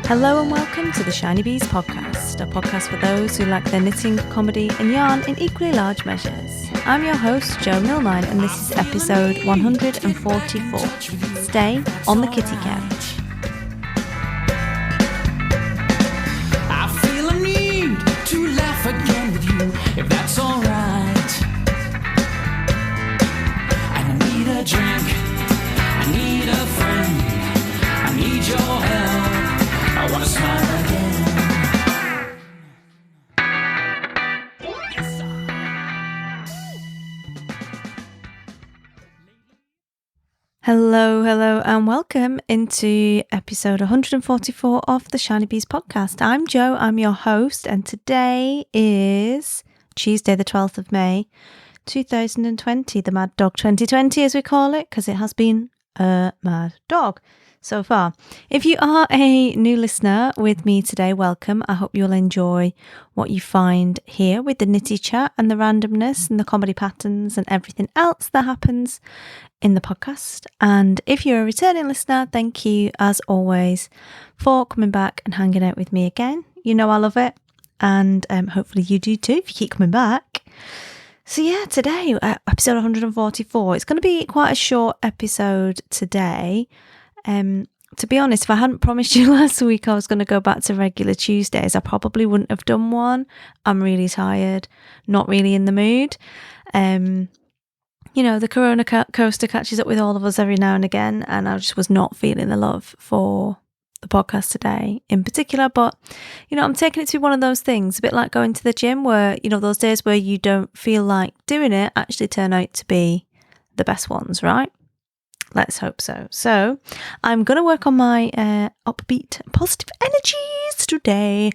Hello and welcome to the Shiny Bees podcast, a podcast for those who like their knitting, comedy and yarn in equally large measures. I'm your host, Jo Milnine, and this is episode 144, Stay on the Kitty Couch. I feel a need to laugh again with you, if that's alright. I need a drink, I need a friend, I need your help. I wanna smile again. Hello, and welcome into episode 144 of the Shiny Bees podcast. I'm Jo, I'm your host, and today is Tuesday the 12th of May 2020, the Mad Dog 2020 as we call it, because it has been a mad dog so far. If you are a new listener with me today, welcome. I hope you'll enjoy what you find here with the nitty chat and the randomness and the comedy patterns and everything else that happens in the podcast. And if you're a returning listener, thank you as always for coming back and hanging out with me again. You know I love it, and hopefully you do too if you keep coming back. So yeah, today, episode 144, it's going to be quite a short episode today. To be honest, if I hadn't promised you last week I was going to go back to regular Tuesdays, I probably wouldn't have done one. I'm really tired, not really in the mood. You know, the Corona coaster catches up with all of us every now and again, and I just was not feeling the love for the podcast today in particular. But, you know, I'm taking it to be one of those things, a bit like going to the gym where, you know, those days where you don't feel like doing it actually turn out to be the best ones, right? Let's hope so. So I'm going to work on my upbeat, positive energies today.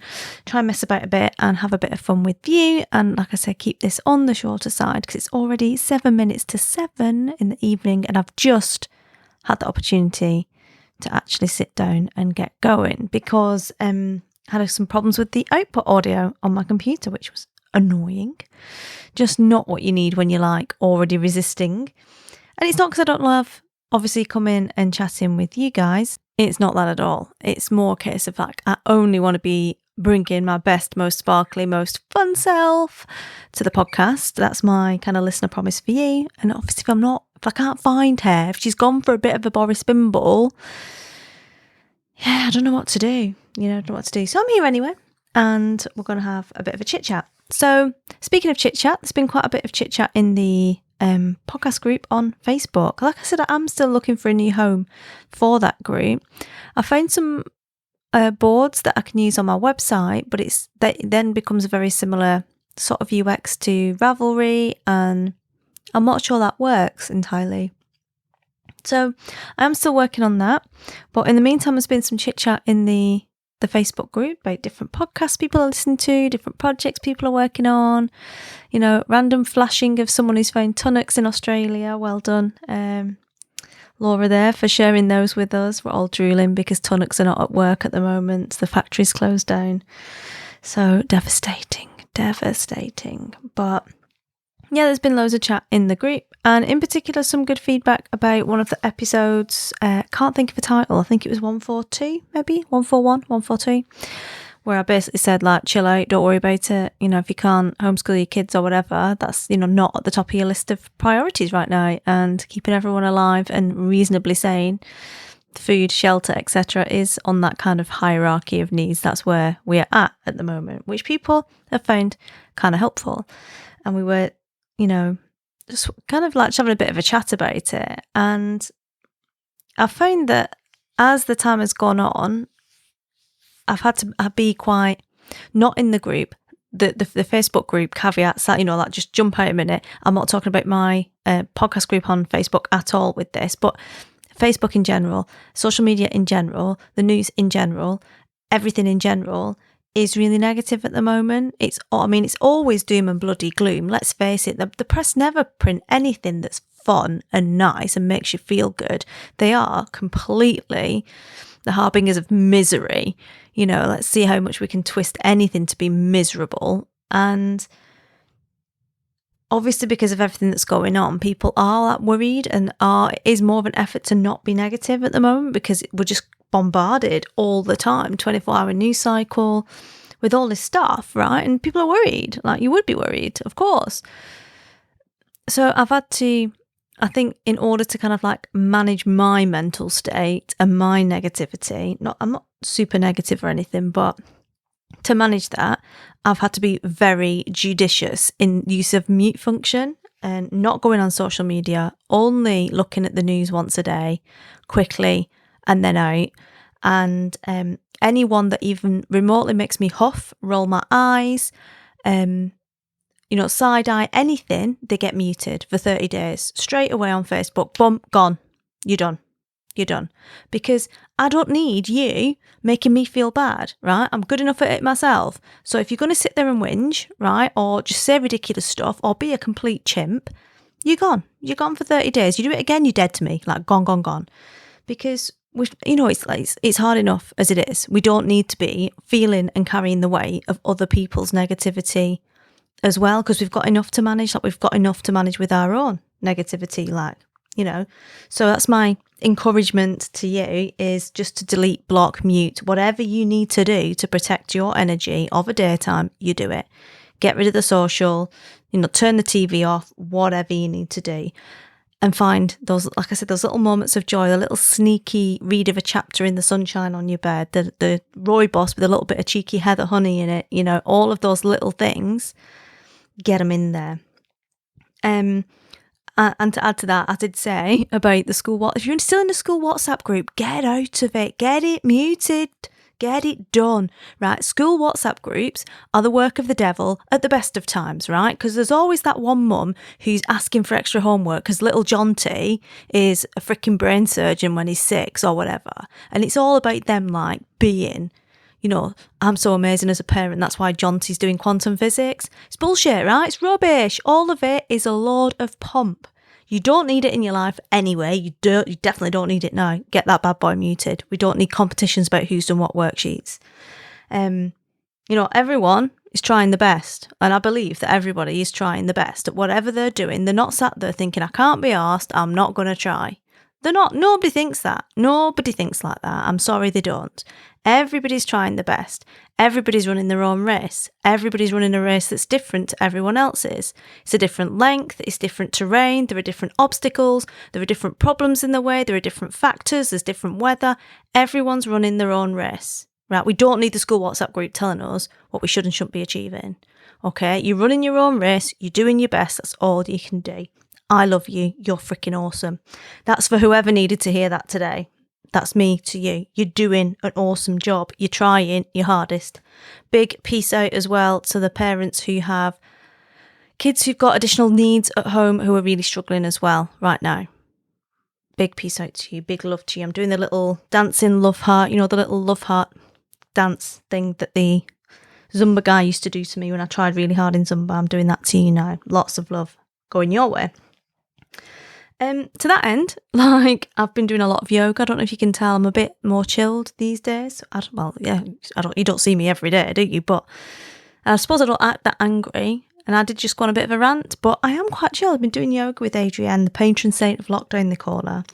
Try and mess about a bit and have a bit of fun with you. And like I said, keep this on the shorter side because it's already 7 minutes to 7 in the evening. And I've just had the opportunity to actually sit down and get going because I had some problems with the output audio on my computer, which was annoying. Just not what you need when you're like already resisting. And it's not because I don't love obviously coming and chatting with you guys. It's not that at all. It's more a case of like, I only want to be bringing my best, most sparkly, most fun self to the podcast. That's my kind of listener promise for you. And obviously if I can't find her, if she's gone for a bit of a Boris Bimble, yeah, I don't know what to do. I don't know what to do. So I'm here anyway, and we're going to have a bit of a chit chat. So speaking of chit chat, there's been quite a bit of chit chat in the podcast group on Facebook. Like I said, I'm still looking for a new home for that group. I found some boards that I can use on my website, but that then becomes a very similar sort of UX to Ravelry, and I'm not sure that works entirely. So I'm still working on that. But in the meantime, there's been some chit chat in the Facebook group about different podcasts people are listening to, different projects people are working on, random flashing of someone who's found tunnocks in Australia. Well done, Laura there, for sharing those with us. We're all drooling because tunnocks are not at work at the moment. The factory's closed down. So devastating. But yeah, there's been loads of chat in the group, and in particular some good feedback about one of the episodes. Can't think of a title. I think it was 142, maybe 141, 142, where I basically said like, chill out, don't worry about it. If you can't homeschool your kids or whatever, that's not at the top of your list of priorities right now. And keeping everyone alive and reasonably sane, food, shelter, etc., is on that kind of hierarchy of needs. That's where we're at the moment, which people have found kind of helpful. And we were just kind of like having a bit of a chat about it. And I found that as the time has gone on, I've had to be quite, not in the group, the Facebook group, caveats that, like just jump out a minute. I'm not talking about my podcast group on Facebook at all with this, but Facebook in general, social media in general, the news in general, everything in general is really negative at the moment. It's always doom and bloody gloom. Let's face it, the press never print anything that's fun and nice and makes you feel good. They are completely the harbingers of misery. Let's see how much we can twist anything to be miserable. And obviously because of everything that's going on, people are worried, and it is more of an effort to not be negative at the moment because we're just bombarded all the time, 24-hour news cycle with all this stuff, right? And people are worried. Like, you would be worried, of course. So I've had to, I think, in order to kind of like manage my mental state and my negativity, I'm not super negative or anything, but to manage that, I've had to be very judicious in use of mute function and not going on social media, only looking at the news once a day, quickly, and then out. And anyone that even remotely makes me huff, roll my eyes, side eye, anything, they get muted for 30 days. Straight away on Facebook, boom, gone. You're done. You're done. Because I don't need you making me feel bad, right? I'm good enough at it myself. So if you're going to sit there and whinge, right, or just say ridiculous stuff or be a complete chimp, you're gone. You're gone for 30 days. You do it again, you're dead to me. Like, gone. Because, it's hard enough as it is. We don't need to be feeling and carrying the weight of other people's negativity as well, because we've got enough to manage. Like, we've got enough to manage with our own negativity, So that's my encouragement to you, is just to delete, block, mute, whatever you need to do to protect your energy of a daytime, you do it. Get rid of the social, turn the TV off, whatever you need to do. And find those, like I said, those little moments of joy, the little sneaky read of a chapter in the sunshine on your bed, the rooibos with a little bit of cheeky heather honey in it, all of those little things, get them in there. And to add to that, I did say about the school, if you're still in the school WhatsApp group, get out of it, get it muted, get it done, right? School WhatsApp groups are the work of the devil at the best of times, right? Because there's always that one mum who's asking for extra homework because little John T is a freaking brain surgeon when he's 6 or whatever. And it's all about them like being, I'm so amazing as a parent, that's why John T's doing quantum physics. It's bullshit, right? It's rubbish. All of it is a load of pomp. You don't need it in your life anyway. You definitely don't need it now. Get that bad boy muted. We don't need competitions about who's done what worksheets. Everyone is trying the best. And I believe that everybody is trying the best at whatever they're doing. They're not sat there thinking, I can't be arsed, I'm not going to try. They're not. Nobody thinks that. Nobody thinks like that. I'm sorry they don't. Everybody's trying the best. Everybody's running their own race. Everybody's running a race that's different to everyone else's. It's a different length. It's different terrain. There are different obstacles. There are different problems in the way. There are different factors. There's different weather. Everyone's running their own race, right? We don't need the school WhatsApp group telling us what we should and shouldn't be achieving. Okay? You're running your own race. You're doing your best. That's all you can do. I love you. You're freaking awesome. That's for whoever needed to hear that today. That's me to you. You're doing an awesome job. You're trying your hardest. Big peace out as well to the parents who have kids who've got additional needs at home who are really struggling as well right now. Big peace out to you. Big love to you. I'm doing the little dancing love heart, the little love heart dance thing that the Zumba guy used to do to me when I tried really hard in Zumba. I'm doing that to you now. Lots of love going your way. To that end, I've been doing a lot of yoga. I don't know if you can tell, I'm a bit more chilled these days. You don't see me every day, do you? But I suppose I don't act that angry. And I did just go on a bit of a rant, but I am quite chill. I've been doing yoga with Adrienne, the patron saint of lockdown the corner.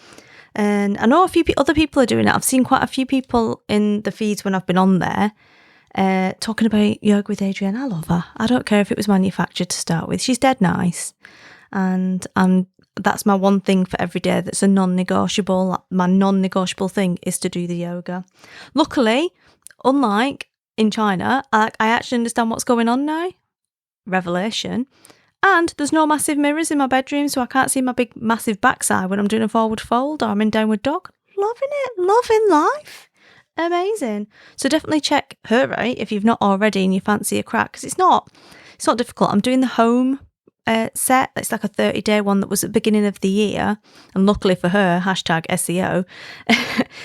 And I know a few other people are doing it. I've seen quite a few people in the feeds when I've been on there talking about yoga with Adrienne. I love her. I don't care if it was manufactured to start with. She's dead nice. And that's my one thing for every day that's a non-negotiable. My non-negotiable thing is to do the yoga. Luckily, unlike in China, I actually understand what's going on now. Revelation. And there's no massive mirrors in my bedroom, so I can't see my big massive backside when I'm doing a forward fold or I'm in downward dog. Loving it. Loving life. Amazing. So definitely check her out if you've not already and you fancy a crack, because it's not difficult. I'm doing the home set. It's like a 30-day one that was at the beginning of the year, and luckily for her, #SEO,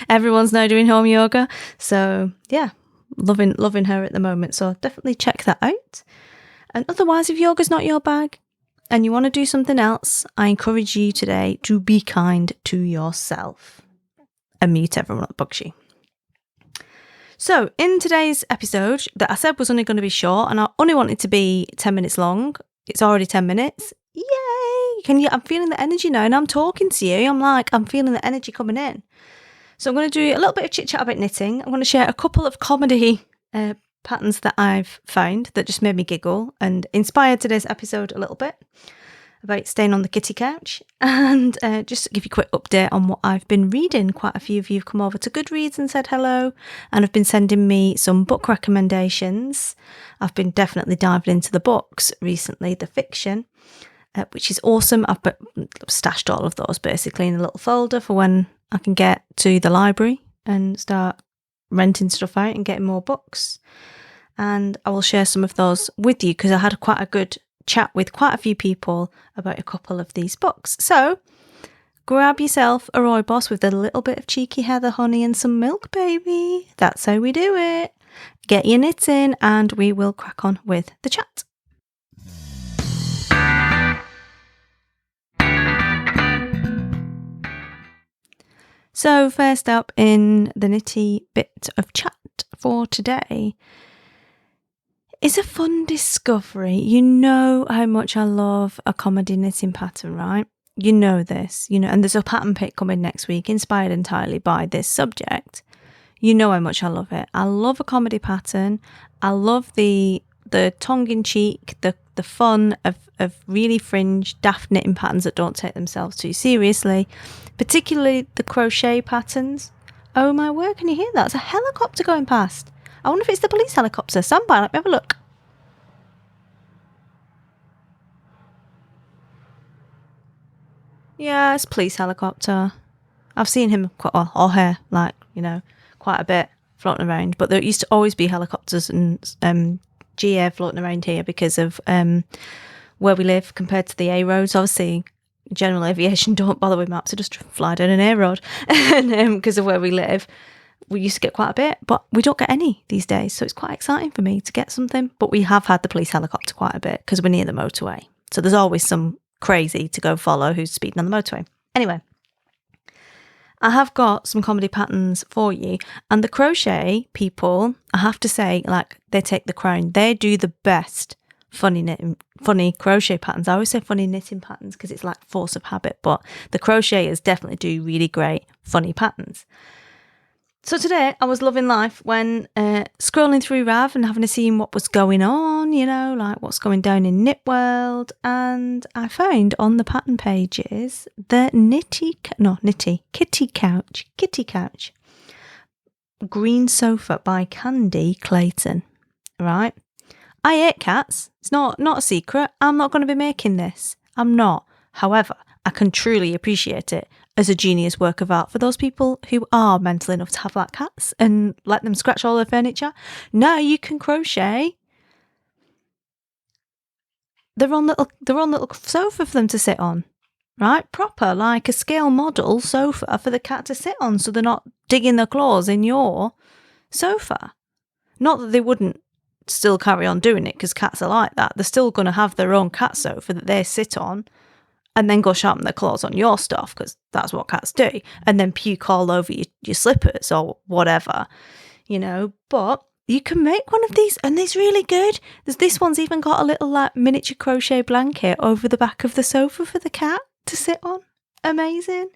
everyone's now doing home yoga. So yeah, loving her at the moment. So definitely check that out. And otherwise, if yoga's not your bag and you want to do something else, I encourage you today to be kind to yourself and mute everyone that bugs you. So in today's episode that I said was only going to be short, and I only wanted to be 10 minutes long, it's already 10 minutes. Yay! I'm feeling the energy now, and I'm talking to you. I'm feeling the energy coming in. So I'm going to do a little bit of chit chat about knitting. I'm going to share a couple of comedy patterns that I've found that just made me giggle and inspired today's episode a little bit about staying on the kitty couch, and just to give you a quick update on what I've been reading. Quite a few of you have come over to Goodreads and said hello and have been sending me some book recommendations. I've been definitely diving into the books recently, the fiction, which is awesome. I've stashed all of those basically in a little folder for when I can get to the library and start renting stuff out and getting more books. And I will share some of those with you because I had quite a good chat with quite a few people about a couple of these books. So grab yourself a rooibos with a little bit of cheeky heather honey and some milk, baby. That's how we do it. Get your knits in and we will crack on with the chat. So first up in the nitty bit of chat for today is a fun discovery. You know how much I love a comedy knitting pattern, right? You know this, and there's a pattern pick coming next week inspired entirely by this subject. You know how much I love it. I love a comedy pattern. I love the tongue-in-cheek, the fun of really fringe, daft knitting patterns that don't take themselves too seriously, particularly the crochet patterns. Oh my word, can you hear that? It's a helicopter going past. I wonder if it's the police helicopter. Stand by, let me have a look. Yeah, it's police helicopter. I've seen him quite well, or her, quite a bit floating around. But there used to always be helicopters and GA floating around here because of where we live compared to the A roads. Obviously, general aviation don't bother with maps; they just fly down an A road, and because of where we live. We used to get quite a bit, but we don't get any these days. So it's quite exciting for me to get something. But we have had the police helicopter quite a bit because we're near the motorway. So there's always some crazy to go follow who's speeding on the motorway. Anyway, I have got some comedy patterns for you. And the crochet people, I have to say, they take the crown. They do the best funny crochet patterns. I always say funny knitting patterns because it's like force of habit. But the crocheters definitely do really great funny patterns. So today I was loving life when scrolling through Rav and having to see what was going on, what's going down in Knit World, and I found on the pattern pages the Kitty Couch Green Sofa by Candy Clayton. Right? I hate cats. It's not a secret. I'm not going to be making this. I'm not. However, I can truly appreciate it as a genius work of art for those people who are mental enough to have cats and let them scratch all their furniture. Now you can crochet their own little sofa for them to sit on, right? Proper, like a scale model sofa for the cat to sit on, so they're not digging their claws in your sofa. Not that they wouldn't still carry on doing it, because cats are like that. They're still going to have their own cat sofa that they sit on, and then go sharpen their claws on your stuff, because that's what cats do, and then puke all over your slippers or whatever, But you can make one of these, and it's really good. This one's even got a little miniature crochet blanket over the back of the sofa for the cat to sit on. Amazing.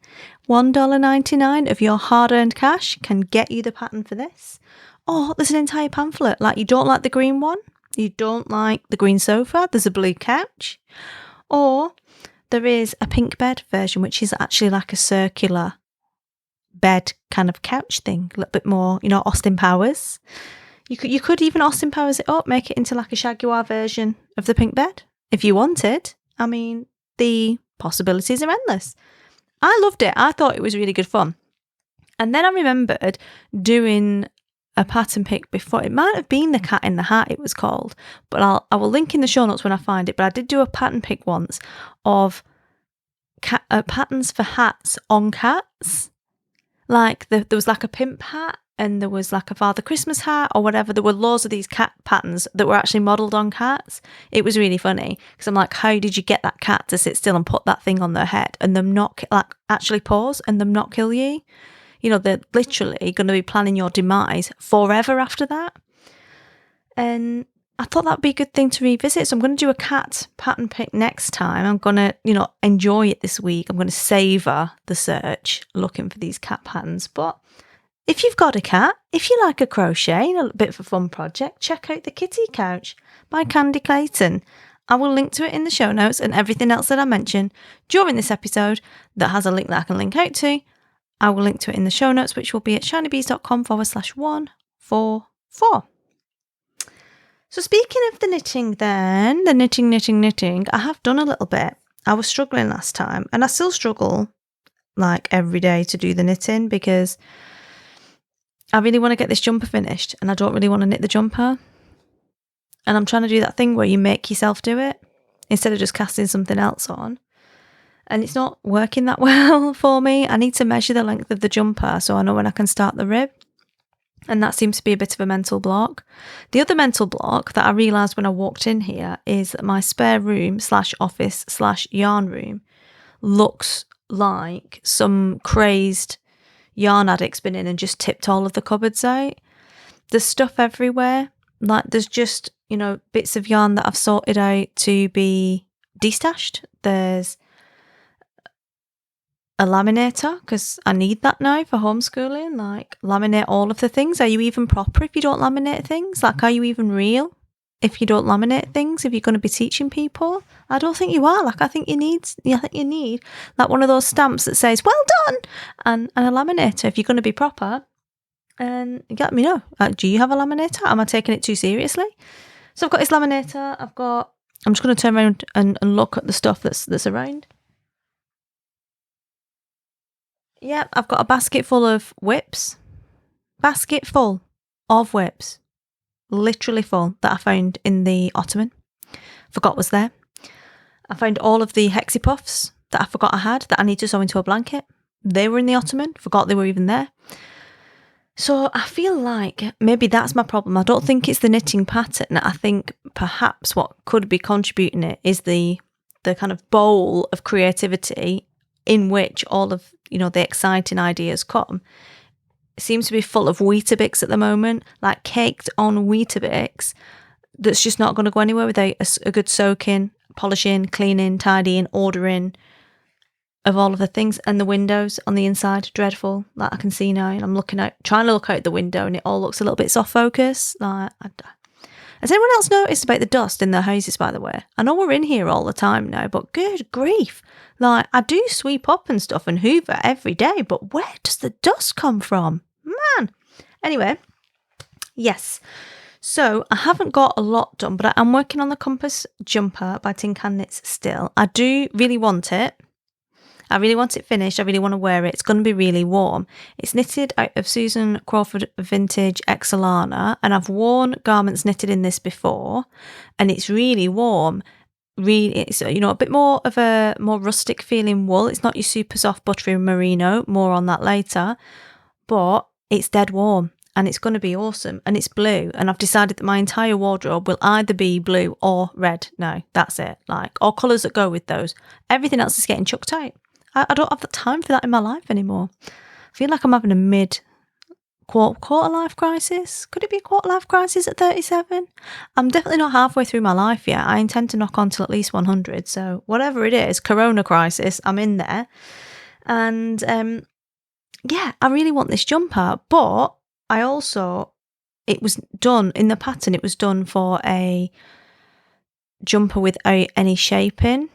$1.99 of your hard-earned cash can get you the pattern for this. Oh, there's an entire pamphlet. You don't like the green one? You don't like the green sofa? There's a blue couch. Or there is a pink bed version, which is actually like a circular bed kind of couch thing, a little bit more, Austin Powers. You could even Austin Powers it up, make it into like a Jaguar version of the pink bed if you wanted. I mean, the possibilities are endless. I loved it. I thought it was really good fun. And then I remembered doing a pattern pick before. It might have been the Cat in the Hat it was called, but I will link in the show notes when I find it. But I did do a pattern pick once of patterns for hats on cats. There was a pimp hat, and there was a Father Christmas hat or whatever. There were loads of these cat patterns that were actually modelled on cats. It was really funny because I'm like, how did you get that cat to sit still and put that thing on their head and them not actually pause and them not kill you? They're literally going to be planning your demise forever after that. And I thought that'd be a good thing to revisit. So I'm going to do a cat pattern pick next time. I'm going to, enjoy it this week. I'm going to savour the search looking for these cat patterns. But if you've got a cat, if you like a crochet and a bit of a fun project, check out The Kitty Couch by Candy Clayton. I will link to it in the show notes, and everything else that I mentioned during this episode that has a link that I can link out to, I will link to it in the show notes, which will be at shinybees.com/144. So speaking of the knitting then, the knitting, I have done a little bit. I was struggling last time, and I still struggle like every day to do the knitting because I really want to get this jumper finished and I don't really want to knit the jumper. And I'm trying to do that thing where you make yourself do it instead of just casting something else on. And it's not working that well for me. I need to measure the length of the jumper so I know when I can start the rib. And that seems to be a bit of a mental block. The other mental block that I realised when I walked in here is that my spare room /office /yarn room looks like some crazed yarn addict's been in and just tipped all of the cupboards out. There's stuff everywhere. Like there's just, bits of yarn that I've sorted out to be destashed. There's a laminator because I need that now for homeschooling. Like laminate all of the things. Are you even proper if you don't laminate things? Like are you even real if you don't laminate things? If you're going to be teaching people, I don't think you are. Like I think you need like one of those stamps that says "well done" and a laminator if you're going to be proper. And you let me know. Do you have a laminator? Am I taking it too seriously? So I've got this laminator. I'm just going to turn around and look at the stuff that's around. Yeah, I've got a basket full of whips. Basket full of whips. Literally full that I found in the ottoman. Forgot was there. I found all of the hexie puffs that I forgot I had that I need to sew into a blanket. They were in the ottoman. Forgot they were even there. So I feel like maybe that's my problem. I don't think it's the knitting pattern. I think perhaps what could be contributing it is the kind of bowl of creativity in which all of, the exciting ideas come. It seems to be full of Weetabix at the moment, like caked on Weetabix that's just not going to go anywhere without a good soaking, polishing, cleaning, tidying, ordering of all of the things. And the windows on the inside, dreadful. Like I can see now, and I'm trying to look out the window, and it all looks a little bit soft focus. Like, has anyone else noticed about the dust in their houses, by the way? I know we're in here all the time now, but good grief. Like, I do sweep up and stuff and hoover every day, but where does the dust come from? Man. Anyway, yes. So I haven't got a lot done, but I am working on the Compass jumper by Tin Can Knits still. I do really want it. I really want it finished. I really want to wear it. It's going to be really warm. It's knitted out of Susan Crawford Vintage Excelana, and I've worn garments knitted in this before, and it's really warm. Really, it's a bit more of a more rustic feeling wool. It's not your super soft buttery merino. More on that later, but it's dead warm. And it's going to be awesome. And it's blue. And I've decided that my entire wardrobe will either be blue or red. No, that's it. Or colours that go with those. Everything else is getting chucked out. I don't have the time for that in my life anymore. I feel like I'm having a mid-quarter life crisis. Could it be a quarter life crisis at 37? I'm definitely not halfway through my life yet. I intend to knock on till at least 100. So whatever it is, corona crisis, I'm in there. And I really want this jumper. But it was done in the pattern. It was done for a jumper without any shaping.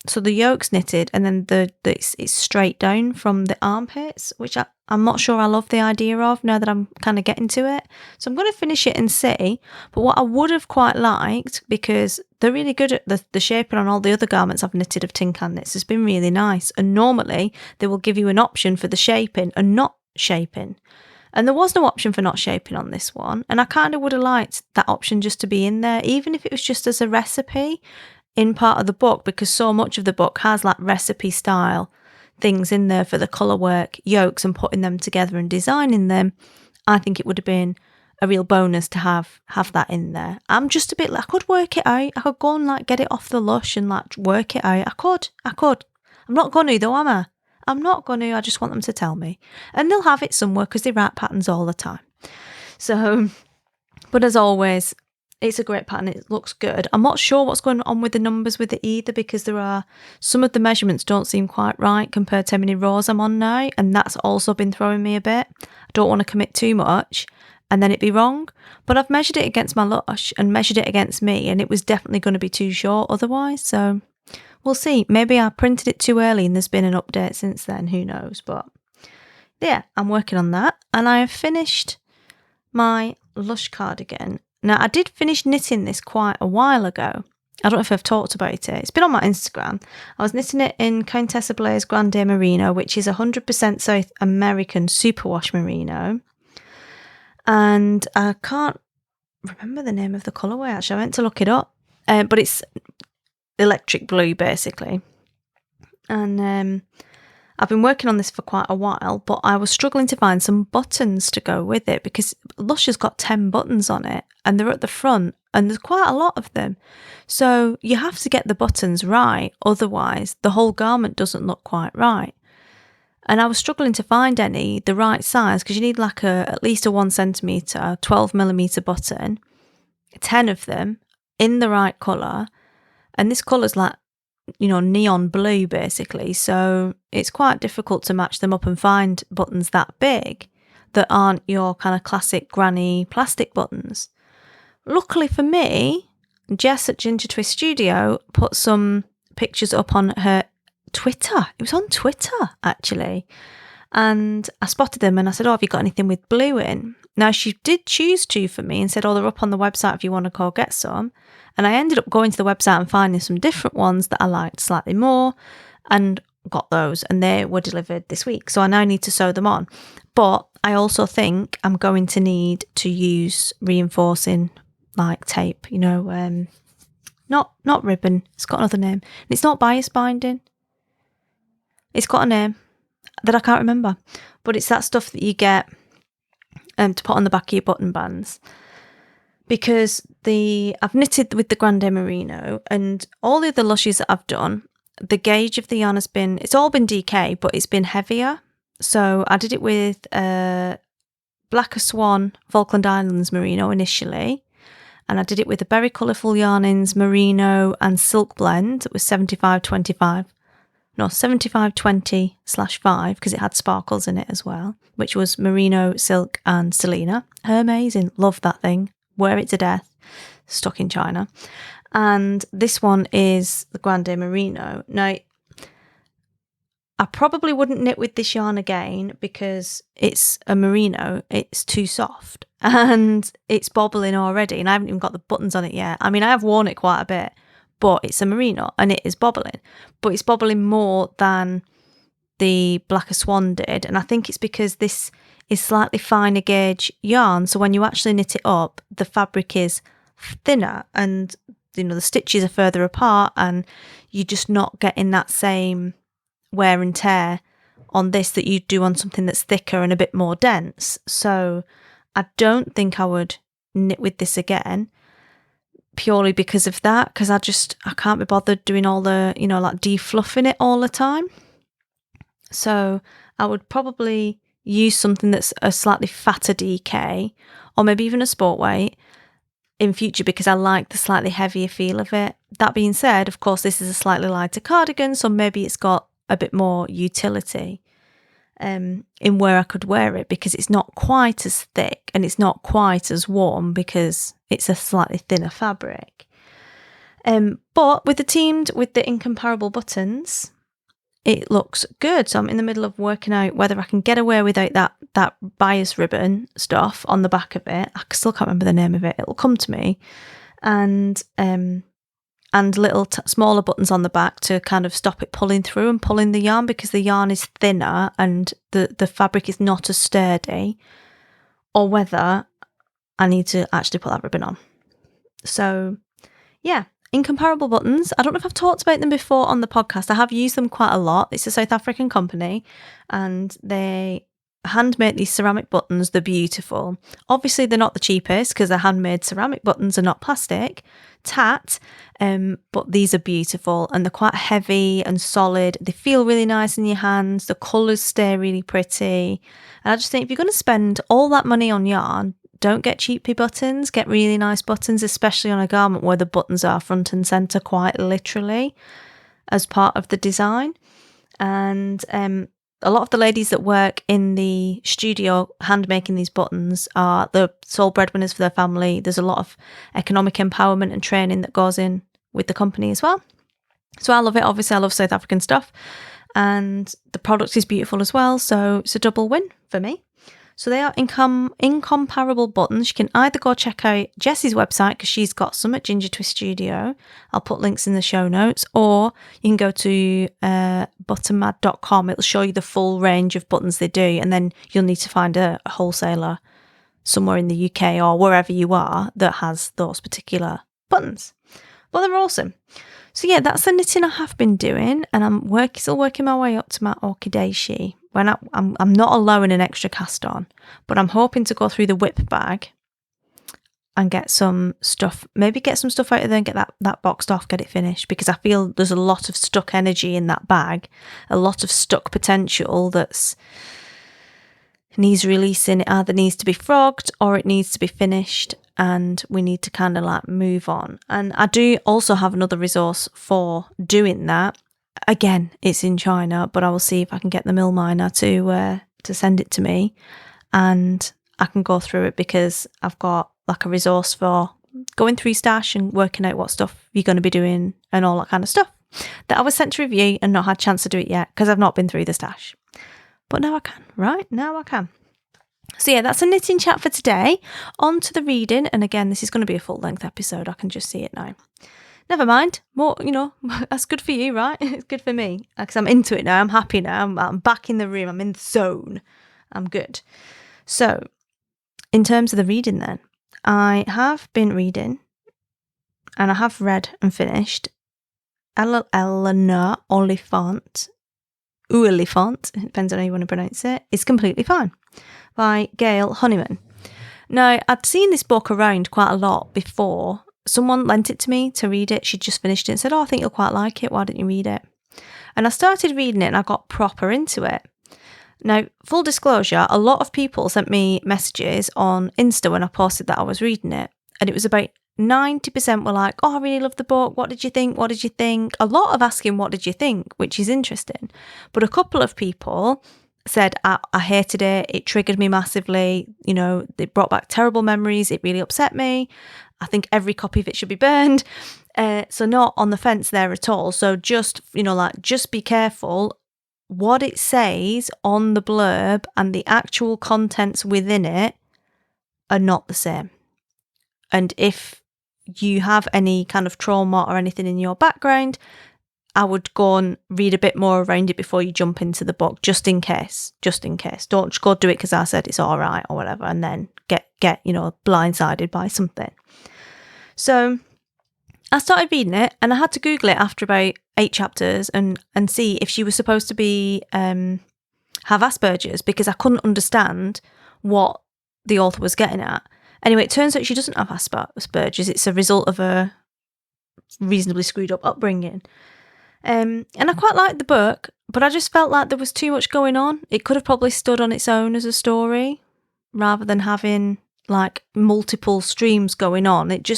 So the yoke's knitted and then it's straight down from the armpits, which I'm not sure I love the idea of now that I'm kind of getting to it. So I'm going to finish it and see. But what I would have quite liked, because they're really good at the shaping on all the other garments I've knitted of Tin Can Knits, has been really nice. And normally they will give you an option for the shaping and not shaping. And there was no option for not shaping on this one. And I kind of would have liked that option just to be in there, even if it was just as a recipe in part of the book, because so much of the book has like recipe style things in there for the colour work, yokes, and putting them together and designing them. I think it would have been a real bonus to have that in there. I'm just a bit like, I could work it out. I could go and get it off the Lush and work it out. I could. I'm not going to though, am I? I'm not going to. I just want them to tell me. And they'll have it somewhere because they write patterns all the time. So, but as always, it's a great pattern. It looks good. I'm not sure what's going on with the numbers with it either, because there are some of the measurements don't seem quite right compared to how many rows I'm on now, and that's also been throwing me a bit. I don't want to commit too much and then it be wrong. But I've measured it against my Lush and measured it against me, and it was definitely going to be too short otherwise. So we'll see. Maybe I printed it too early and there's been an update since then. Who knows? But yeah, I'm working on that. And I have finished my Lush cardigan. Now, I did finish knitting this quite a while ago. I don't know if I've talked about it. It's been on my Instagram. I was knitting it in Countessa Blair's Grande Merino, which is 100% South American superwash merino. And I can't remember the name of the colourway, actually. I meant to look it up. But it's electric blue, basically. And I've been working on this for quite a while, but I was struggling to find some buttons to go with it, because Lush has got 10 buttons on it and they're at the front and there's quite a lot of them. So you have to get the buttons right, otherwise the whole garment doesn't look quite right. And I was struggling to find any the right size, because you need like at least a 1 centimetre, 12mm button, 10 of them in the right colour. And this colour's like, neon blue basically. So it's quite difficult to match them up and find buttons that big that aren't your kind of classic granny plastic buttons. Luckily for me, Jess at Ginger Twist Studio put some pictures up on her Twitter. It was on Twitter, actually. And I spotted them and I said, have you got anything with blue in? Now, she did choose 2 for me and said, they're up on the website if you want to go get some. And I ended up going to the website and finding some different ones that I liked slightly more and got those. And they were delivered this week. So I now need to sew them on. But I also think I'm going to need to use reinforcing like tape, not ribbon. It's got another name. And it's not bias binding. It's got a name that I can't remember, but it's that stuff that you get to put on the back of your button bands. Because I've knitted with the Grande Merino, and all the other Lushes that I've done, the gauge of the yarn it's all been DK, but it's been heavier. So I did it with Blacker Swan Falkland Islands Merino initially, and I did it with the Berry Colourful Yarnings Merino and Silk Blend. It was 75/20/5, because it had sparkles in it as well, which was Merino, Silk and Selena. Amazing. Love that thing. Wear it to death. Stuck in China. And this one is the Grande Merino. Now, I probably wouldn't knit with this yarn again because it's a merino. It's too soft and it's bobbling already, and I haven't even got the buttons on it yet. I mean, I have worn it quite a bit, but it's a merino and it is bobbling. But it's bobbling more than the Blacker Swan did. And I think it's because this is slightly finer gauge yarn. So when you actually knit it up, the fabric is thinner and, the stitches are further apart, and you're just not getting that same wear and tear on this that you do on something that's thicker and a bit more dense. So I don't think I would knit with this again, purely because of that, because I can't be bothered doing all the, like defluffing it all the time. So I would probably use something that's a slightly fatter DK, or maybe even a sport weight in future, because I like the slightly heavier feel of it. That being said, of course, this is a slightly lighter cardigan, so maybe it's got a bit more utility in where I could wear it, because it's not quite as thick and it's not quite as warm because it's a slightly thinner fabric. But with the incomparable buttons, it looks good. So I'm in the middle of working out whether I can get away without that bias ribbon stuff on the back of it. I still can't remember the name of it. It'll come to me. And little smaller buttons on the back to kind of stop it pulling through and pulling the yarn, because the yarn is thinner and the fabric is not as sturdy, or whether I need to actually put that ribbon on. So yeah, incomparable buttons. I don't know if I've talked about them before on the podcast. I have used them quite a lot. It's a South African company and they handmade these ceramic buttons. They're beautiful. Obviously they're not the cheapest because they're handmade ceramic buttons and not plastic tat, but these are beautiful and they're quite heavy and solid. They feel really nice in your hands. The colours stay really pretty, and I just think if you're going to spend all that money on yarn don't get cheapy buttons, get really nice buttons, especially on a garment where the buttons are front and centre quite literally as part of the design. And a lot of the ladies that work in the studio hand making these buttons are the sole breadwinners for their family. There's a lot of economic empowerment and training that goes in with the company as well. So I love it. Obviously, I love South African stuff. And the product is beautiful as well. So it's a double win for me. So they are incomparable buttons. You can either go check out Jessie's website because she's got some at Ginger Twist Studio. I'll put links in the show notes. Or you can go to buttonmad.com. It'll show you the full range of buttons they do. And then you'll need to find a wholesaler somewhere in the UK or wherever you are that has those particular buttons. But they're awesome. So yeah, that's the knitting I have been doing, and I'm still working my way up to my Orchidaceae. I'm not allowing an extra cast on, but I'm hoping to go through the whip bag and get some stuff, maybe get some stuff out of there and get that boxed off, get it finished, because I feel there's a lot of stuck energy in that bag, a lot of stuck potential that's needs releasing. It either needs to be frogged or it needs to be finished, and we need to kind of like move on. And I do also have another resource for doing that. Again, it's in China, but I will see if I can get the mill miner to send it to me, and I can go through it, because I've got like a resource for going through stash and working out what stuff you're going to be doing and all that kind of stuff that I was sent to review and not had a chance to do it yet because I've not been through the stash. But now I can, right? Now I can. So yeah, that's a knitting chat for today. On to the reading. And again, this is going to be a full length episode. I can just see it now. Never mind. More, that's good for you, right? It's good for me because I'm into it now. I'm happy now. I'm back in the room. I'm in the zone. I'm good. So in terms of the reading then, I have been reading and I have read and finished Eleanor Oliphant, it depends on how you want to pronounce it, It's Completely Fine by Gail Honeyman. Now, I'd seen this book around quite a lot before. Someone lent it to me to read it. She'd just finished it and said, I think you'll quite like it. Why don't you read it? And I started reading it and I got proper into it. Now, full disclosure, a lot of people sent me messages on Insta when I posted that I was reading it. And it was about 90% were like, I really love the book. What did you think? What did you think? A lot of asking, what did you think? Which is interesting. But a couple of people said, I hated it. It triggered me massively. It brought back terrible memories. It really upset me. I think every copy of it should be burned. So not on the fence there at all. So just be careful. What it says on the blurb and the actual contents within it are not the same. And if you have any kind of trauma or anything in your background, I would go and read a bit more around it before you jump into the book, just in case. Don't just go do it because I said it's all right or whatever, and then get blindsided by something. So I started reading it, and I had to Google it after about 8 chapters and see if she was supposed to be have Asperger's, because I couldn't understand what the author was getting at. Anyway, it turns out she doesn't have Asperger's. It's a result of a reasonably screwed up upbringing. And I quite liked the book, but I just felt like there was too much going on. It could have probably stood on its own as a story rather than having like multiple streams going on. It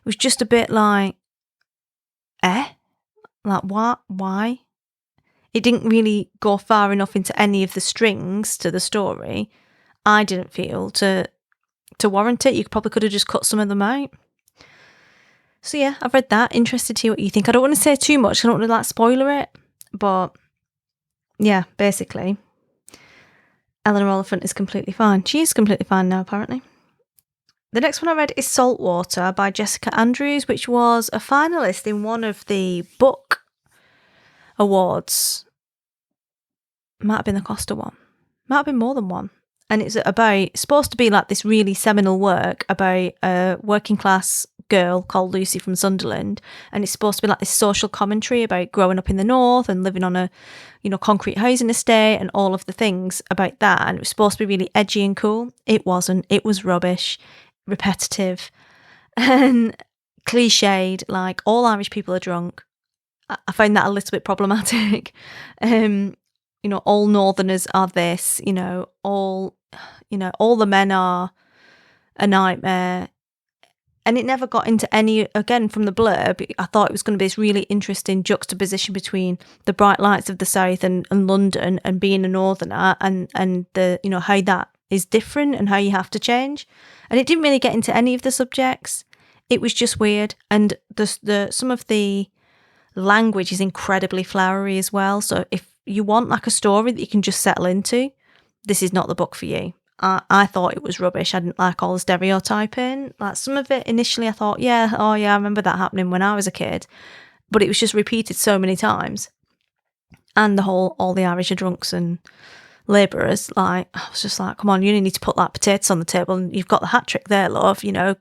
was just a bit like, like what? Why? It didn't really go far enough into any of the strings to the story. I didn't feel to warrant it. You probably could have just cut some of them out. So yeah, I've read that. Interested to hear what you think. I don't want to say too much. I don't want to spoiler it. But yeah, basically, Eleanor Oliphant is completely fine. She is completely fine now, apparently. The next one I read is Saltwater by Jessica Andrews, which was a finalist in one of the book awards. Might have been the Costa one. Might have been more than one. And it's supposed to be like this really seminal work about a working class girl called Lucy from Sunderland. And it's supposed to be like this social commentary about growing up in the north and living on a, concrete housing estate and all of the things about that. And it was supposed to be really edgy and cool. It wasn't. It was rubbish, repetitive and cliched, like all Irish people are drunk. I find that a little bit problematic. All Northerners are this, all the men are a nightmare. And it never got into any, again, from the blurb, I thought it was going to be this really interesting juxtaposition between the bright lights of the South and London and being a northerner and the, you know, how that is different and how you have to change. And it didn't really get into any of the subjects. It was just weird. And the some of the language is incredibly flowery as well. So if you want like a story that you can just settle into, this is not the book for you. I thought it was rubbish. I didn't like all the stereotyping. Like some of it initially I thought, I remember that happening when I was a kid. But it was just repeated so many times. And all the Irish are drunks and labourers. Like, I was just like, come on, you need to put like potatoes on the table and you've got the hat trick there, love. You know,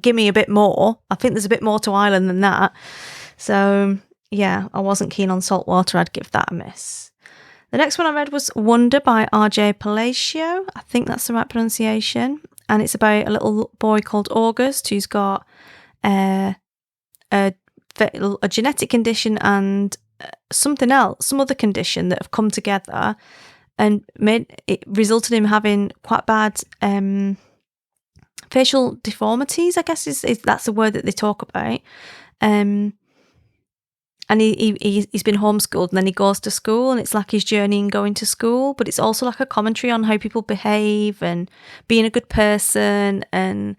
give me a bit more. I think there's a bit more to Ireland than that. So, yeah, I wasn't keen on Saltwater. I'd give that a miss. The next one I read was Wonder by R.J. Palacio. I think that's the right pronunciation. And it's about a little boy called August who's got a genetic condition and something else, some other condition that have come together and resulted in him having quite bad facial deformities, I guess is that's the word that they talk about. And he's been homeschooled and then he goes to school and it's like his journey in going to school, but it's also like a commentary on how people behave and being a good person and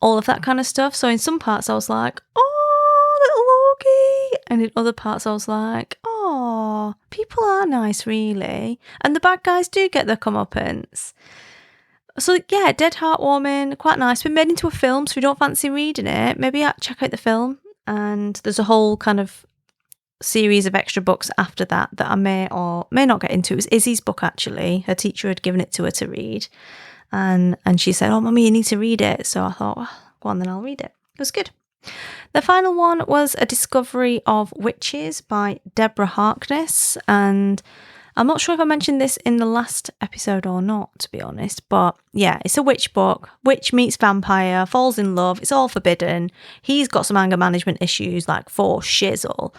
all of that kind of stuff. So in some parts I was like, oh, little Augie. And in other parts I was like, oh, people are nice really. And the bad guys do get their comeuppance. So yeah, dead heartwarming, quite nice. Been made into a film, so if you don't fancy reading it, maybe check out the film. And there's a whole kind of series of extra books after that I may or may not get into. It was Izzy's book actually. Her teacher had given it to her to read, and she said, "Oh, Mummy, you need to read it." So I thought, well, go on, then I'll read it. It was good. The final one was A Discovery of Witches by Deborah Harkness, and I'm not sure if I mentioned this in the last episode or not, to be honest, but yeah, it's a witch book. Witch meets vampire, falls in love, it's all forbidden. He's got some anger management issues, like for shizzle.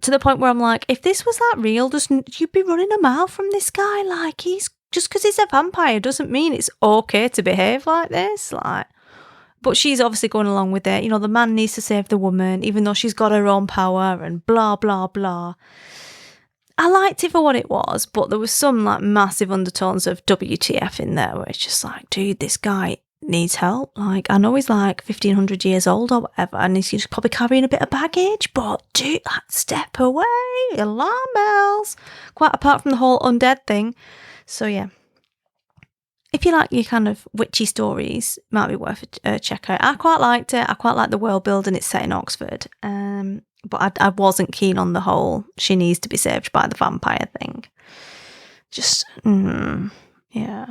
To the point where I'm like, if this was that real, you'd be running a mile from this guy. Like, he's just because he's a vampire doesn't mean it's okay to behave like this. Like, but she's obviously going along with it. You know, the man needs to save the woman, even though she's got her own power and blah, blah, blah. I liked it for what it was, but there was some like massive undertones of WTF in there where it's just like, dude, this guy needs help. Like, I know he's like 1500 years old or whatever, and he's just probably carrying a bit of baggage, but dude, like, step away, alarm bells. Quite apart from the whole undead thing. So yeah, if you like your kind of witchy stories, it might be worth a check out. I quite liked it. I quite like the world building. It's set in Oxford. But I wasn't keen on the whole she needs to be saved by the vampire thing. Just, yeah.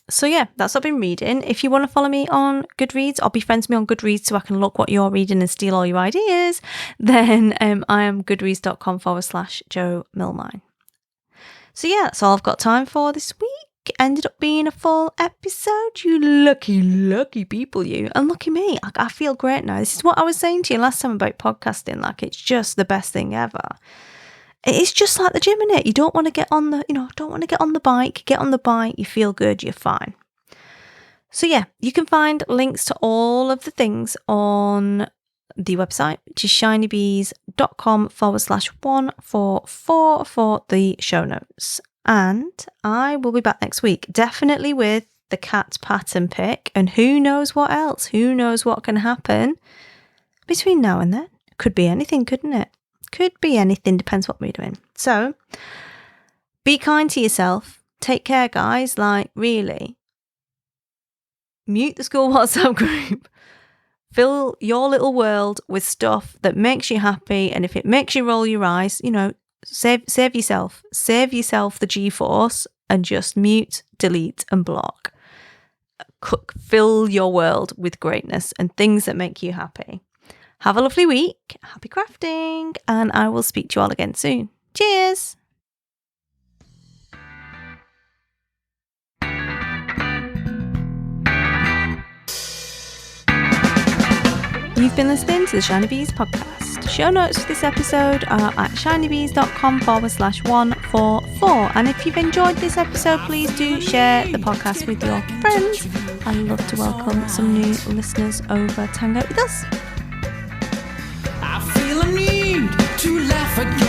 So yeah, that's what I've been reading. If you want to follow me on Goodreads or befriend me on Goodreads so I can look what you're reading and steal all your ideas, then I am goodreads.com/Jo Milmine. So yeah, that's all I've got time for this week. Ended up being a full episode. You lucky people, you. And lucky me. I feel great now. This is what I was saying to you last time about podcasting. Like, it's just the best thing ever. It's just like the gym, innit? You don't want to get on the bike. Get on the bike, you feel good, you're fine. So yeah, you can find links to all of the things on the website, which is shinybees.com/144 for the show notes. And I will be back next week, definitely with the cat pattern pick, and who knows what else, who knows what can happen between now and then. Could be anything, couldn't it? Could be anything, depends what we're doing. So, be kind to yourself. Take care, guys. Like, really. Mute the school WhatsApp group. Fill your little world with stuff that makes you happy, and if it makes you roll your eyes, you know, save yourself. Save yourself the G-force and just mute, delete, and block. Fill your world with greatness and things that make you happy. Have a lovely week, happy crafting, and I will speak to you all again soon. Cheers! You've been listening to the Shiny Bees podcast. Show notes for this episode are at shinybees.com/144. And if you've enjoyed this episode, please do share the podcast with your friends. I love to welcome some new listeners over to hang out with us. I feel a need to laugh again.